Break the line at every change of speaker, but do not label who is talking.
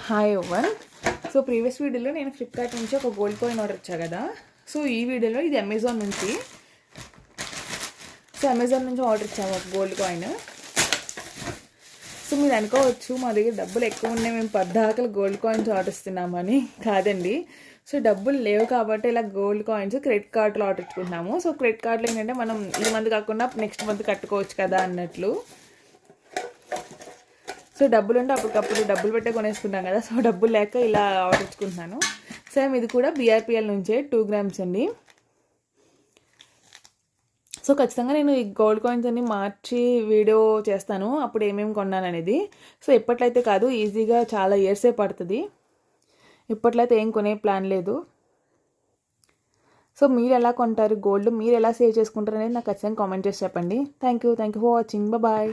Hi ఎవన్. So previous వీడియోలో నేను Flipkart నుంచి ఒక గోల్డ్ కాయిన్ ఆర్డర్ ఇచ్చా కదా. సో ఈ వీడియోలో ఇది అమెజాన్ నుంచి. సో అమెజాన్ నుంచి ఆర్డర్ ఇచ్చాము ఒక గోల్డ్ కాయిన్. సో మీరు అనుకోవచ్చు మా దగ్గర డబ్బులు ఎక్కువ ఉన్నాయి, మేము పద్దాకలు గోల్డ్ కాయిన్స్ ఆర్డర్ ఇస్తున్నామని. కాదండి, సో డబ్బులు లేవు కాబట్టి ఇలా గోల్డ్ కాయిన్స్ క్రెడిట్ కార్డులో ఆర్డర్ ఇచ్చుకుంటున్నాము. సో క్రెడిట్ కార్డులో ఏంటంటే మనం ఈ మంత్ కాకుండా నెక్స్ట్ మంత్ కట్టుకోవచ్చు కదా అన్నట్లు. సో డబ్బులు ఉంటే అప్పటికప్పుడు డబ్బులు పెట్టే కొనేసుకుంటాం కదా. సో డబ్బులు లేక ఇలా ఆర్డర్ ఇచ్చుకుంటున్నాను. సేమ్ ఇది కూడా బీఆర్పిఎల్ నుంచే 2 grams అండి. సో ఖచ్చితంగా నేను ఈ గోల్డ్ కాయిన్స్ అన్ని మార్చి వీడియో చేస్తాను, అప్పుడు ఏమేమి కొన్నాను అనేది. సో ఇప్పట్లయితే కాదు, ఈజీగా చాలా ఇయర్సే పడుతుంది. ఇప్పట్లో అయితే ఏం కొనే ప్లాన్ లేదు. సో మీరు ఎలా కొంటారు గోల్డ్, మీరు ఎలా సేవ్ చేసుకుంటారు అనేది నాకు ఖచ్చితంగా కామెంట్ చేసి చెప్పండి. Thank you for watching. Bye.